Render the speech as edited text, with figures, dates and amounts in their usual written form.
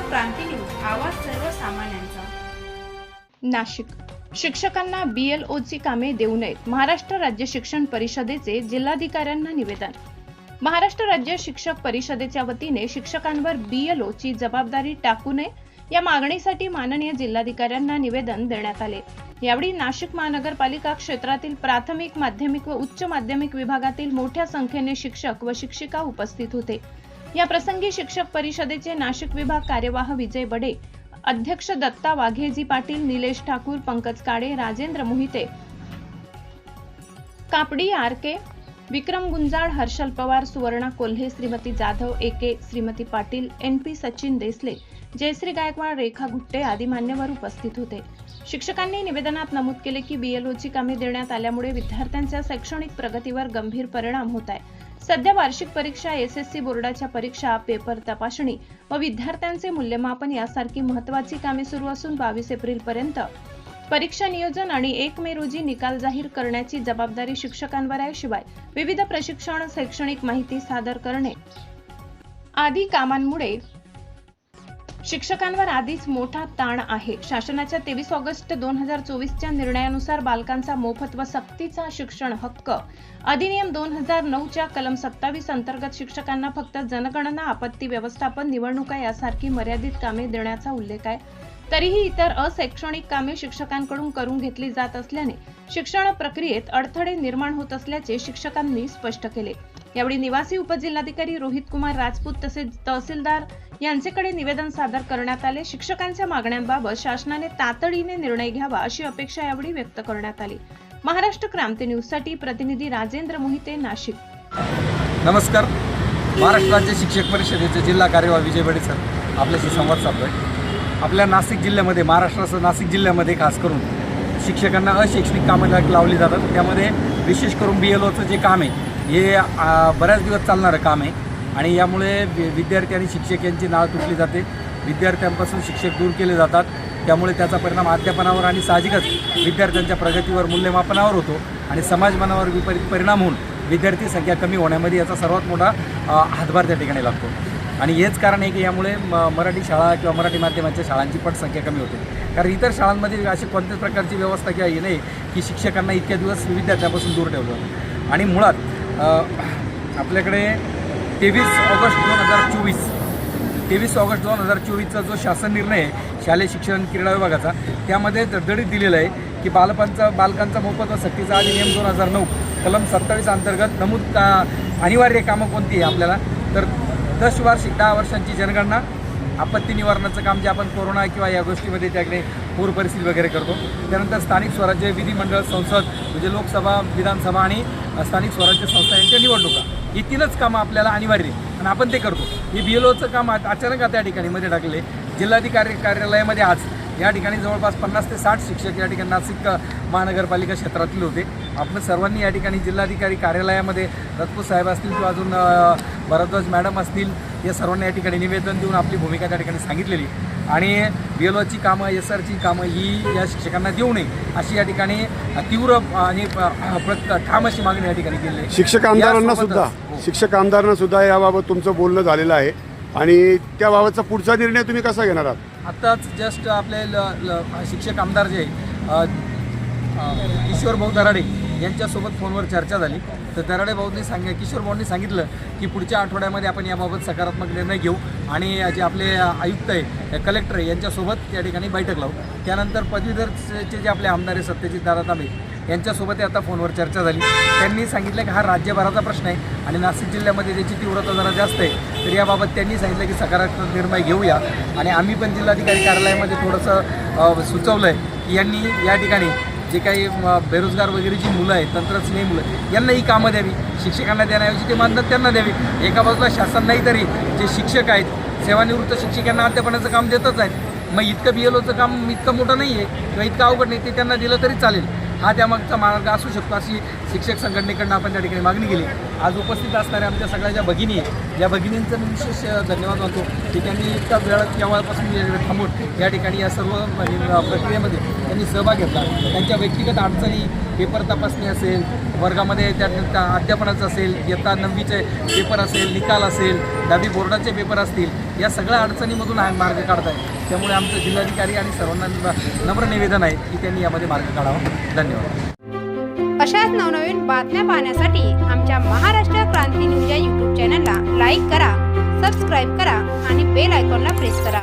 क्रांती news, आवाज सर्वसामान्यांचा। नाशिक शिक्षकांना BLOची कामे देऊ नयेत। महाराष्ट्र राज्य शिक्षण परिषदेचे जिल्हाधिकाऱ्यांना निवेदन। महाराष्ट्र राज्य शिक्षक परिषदेच्या वतीने शिक्षकांवर BLOची जबाबदारी टाकू नये या मागणीसाठी माननीय जिल्हाधिकाऱ्यांना निवेदन देण्यात आले। यावेळी नाशिक महानगरपालिका क्षेत्रातील प्राथमिक, माध्यमिक व उच्च माध्यमिक विभागातील मोठ्या संख्येने शिक्षक व शिक्षिका उपस्थित होते। या प्रसंगी शिक्षक परिषदेचे नाशिक विभाग कार्यवाह विजय बडे, अध्यक्ष दत्ता वाघेजी पाटील, निलेश ठाकूर, पंकज काळे, राजेंद्र मोहिते, कापडी RK, विक्रम गुंजाळ, हर्षल पवार, सुवर्णा कोल्हे, श्रीमती जाधव, AK, श्रीमती पाटील, NP सचिन देसले, जयश्री गायकवाड, रेखा गुट्टे आदी मान्यवर उपस्थित होते। शिक्षकांनी निवेदनात नमूद केले की BLOची कामे देण्यात आल्यामुळे विद्यार्थ्यांच्या शैक्षणिक प्रगतीवर गंभीर परिणाम होत आहे। सध्या वार्षिक परीक्षा, SSC बोर्डाच्या परीक्षा, पेपर तपासणी व विद्यार्थ्यांचे मूल्यमापन यासारखी महत्त्वाची कामे सुरू असून 22 एप्रिल पर्यंत परीक्षा नियोजन आणि 1 मे रोजी निकाल जाहीर करण्याची जबाबदारी शिक्षकांवर आहे। शिवाय विविध प्रशिक्षण, शैक्षणिक माहिती सादर करणे आदी कामांमुळे शिक्षकांवर आधीच मोठा ताण आहे। शासनाच्या 23 ऑगस्ट 2024च्या निर्णयानुसार बालकांचा मोफत व सक्तीचा शिक्षण हक्क अधिनियम 2009च्या कलम 27 अंतर्गत शिक्षकांना फक्त जनगणना, आपत्ती व्यवस्थापन, निवडणुका यासारखी मर्यादित कामे देण्याचा उल्लेख आहे। तरीही इतर अशैक्षणिक कामे शिक्षकांकडून करून घेतली जात असल्याने शिक्षण प्रक्रियेत अडथळे निर्माण होत असल्याचे शिक्षकांनी स्पष्ट केले। यावेळी निवासी उपजिल्हाधिकारी रोहित कुमार राजपूत तसेच तहसीलदार यांच्याकडे निवेदन सादर करण्यात आले। शिक्षकांच्या मागण्यांबाबत शासनाने तातडीने निर्णय घ्यावा अशी अपेक्षा यावेळी व्यक्त करण्यात आली। महाराष्ट्र क्रांती न्यूज साठी प्रतिनिधी राजेंद्र मोहिते, नाशिक। नमस्कार। महाराष्ट्र राज्य शिक्षक परिषदेचे जिल्हा कार्यवाह विजय बडे सर आपल्याशी संवाद साधतोय। आपल्या नाशिक जिल्ह्यामध्ये, महाराष्ट्रासह नाशिक जिल्ह्यामध्ये खास करून शिक्षकांना अशैक्षणिक कामं लावली जातात। त्यामध्ये विशेष करून BLOचं जे काम आहे हे बऱ्याच दिवस चालणारं काम आहे आणि यामुळे विद्यार्थी आणि शिक्षक यांची नाळ तुटली जाते। विद्यार्थ्यांपासून शिक्षक दूर केले जातात, त्यामुळे त्याचा परिणाम अध्यापनावर आणि साहजिकच विद्यार्थ्यांच्या प्रगतीवर, मूल्यमापनावर होतो आणि समाजमानावर विपरीत परिणाम होऊन विद्यार्थी संख्या कमी होण्यामध्ये याचा सर्वात मोठा हातभार त्या ठिकाणी लागतो। आणि हेच कारण आहे की यामुळे मराठी शाळा किंवा मराठी माध्यमांच्या शाळांची पटसंख्या कमी होते। कारण इतर शाळांमध्ये अशी कोणत्याच प्रकारची व्यवस्था किंवा हे नाही की शिक्षकांना इतक्या दिवस विद्यार्थ्यांपासून दूर ठेवलं जातं। आणि मुळात आपल्याकडे 23 ऑगस्ट 2024चा जो शासन निर्णय आहे शालेय शिक्षण क्रीडा विभागाचा, त्यामध्ये दडदडीत दिलेलं आहे की बालकांचा मोफत व सक्तीचा अधिनियम 2009 कलम 27 अंतर्गत नमूद अनिवार्य कामं कोणती आहे आपल्याला, तर 10 वर्षांची जनगणना, आपत्ती निवारणाचं काम जे आपण कोरोना किंवा या गोष्टीमध्ये त्याकडे पूर परिस्थिती वगैरे करतो, त्यानंतर स्थानिक स्वराज्य, विधिमंडळ, संसद म्हणजे लोकसभा, विधानसभा आणि स्थानिक स्वराज्य संस्था यांच्या निवडणुका, ही 3च कामं आपल्याला अनिवार्य आणि आपण ते करतो। हे BLOचं काम अचानक त्या ठिकाणी मध्ये टाकले। जिल्हाधिकारी कार्यालयामध्ये आज या ठिकाणी जवळपास 50 ते 60 शिक्षक या ठिकाणी नाशिक महानगरपालिका क्षेत्रातील होते। आपण सर्वांनी या ठिकाणी जिल्हाधिकारी कार्यालयामध्ये रजपूत साहेब असतील किंवा अजून भरद्वाज मॅडम असतील, या सर्वांनी या ठिकाणी निवेदन देऊन आपली भूमिका त्या ठिकाणी सांगितलेली आणि BLOची कामं, SRची कामं ही या शिक्षकांना देऊ नये अशी या ठिकाणी तीव्र आणि ठाम अशी मागणी या ठिकाणी केली आहे। शिक्षक आमदारांना सुद्धा याबाबत तुमचं बोलणं झालेलं आहे आणि त्याबाबतचा पुढचा निर्णय तुम्ही कसा घेणार आहात? आत्ताच जस्ट आपले शिक्षक आमदार जे किशोर भाऊ दराडे यांच्यासोबत फोनवर चर्चा झाली, तर दराडे भाऊंनी किशोर भाऊंनी सांगितलं की पुढच्या आठवड्यामध्ये आपण याबाबत सकारात्मक निर्णय घेऊ आणि जे आपले आयुक्त आहे, कलेक्टर आहे यांच्यासोबत या ठिकाणी बैठक लावू। त्यानंतर पदवीधरचे जे आपले आमदार आहे सत्यजित दादा तांबे यांच्यासोबत आता फोनवर चर्चा झाली। त्यांनी सांगितलं की हा राज्यभराचा प्रश्न आहे आणि नाशिक जिल्ह्यामध्ये त्याची तीव्रता जरा जास्त आहे, तर याबाबत त्यांनी सांगितलं की सकारात्मक निर्णय घेऊया आणि आम्ही पण जिल्हाधिकारी कार्यालयामध्ये थोडंसं सुचवलं आहे की यांनी या ठिकाणी जे काही बेरोजगार वगैरे जी मुलं आहेत, तंत्रज्ञ मुलं, यांना ही कामं द्यावी, शिक्षकांना देण्याऐवजी ते मानधन त्यांना द्यावी। एका बाजूला शासन नाही तरी जे शिक्षक आहेत, सेवानिवृत्त शिक्षकांना अध्यापनाचं काम देतच आहेत, मग इतकं BLOचं काम इतकं मोठं नाही आहे किंवा इतकं अवघड नाही, ते त्यांना दिलं तरी चालेल, हा त्यामागचा मार्ग असू शकतो अशी शिक्षक संघटनेकडनं आपण त्या ठिकाणी मागणी केली। आज उपस्थित असणाऱ्या आमच्या सगळ्या ज्या भगिनी आहेत, या भगिनींचं मी विशेष धन्यवाद मानतो की त्यांनी इतका केव्हापासून थांबून या ठिकाणी या सर्व प्रक्रियेमध्ये त्यांनी सहभाग घेतला। त्यांच्या व्यक्तिगत अडचणी, पेपर तपासणी असेल, वर्गामध्ये त्या अध्यापनाचं असेल, इयत्ता 9वीचे पेपर असेल, निकाल असेल, 10वी बोर्डाचे पेपर असतील, या सगळ्या अडचणीमधून हा मार्ग काढत आहे. त्यामुळे आमचं जिल्हाधिकारी आणि सर्वांना नम्र निवेदन आहे की त्यांनी यामध्ये मार्ग काढावा. धन्यवाद. अशाच नवनवीन बातम्या पाहण्यासाठी आमच्या महाराष्ट्र क्रांती न्यूज या यूट्यूब चॅनलला लाईक करा, सबस्क्राईब करा आणि बेल आयकॉनला प्रेस करा.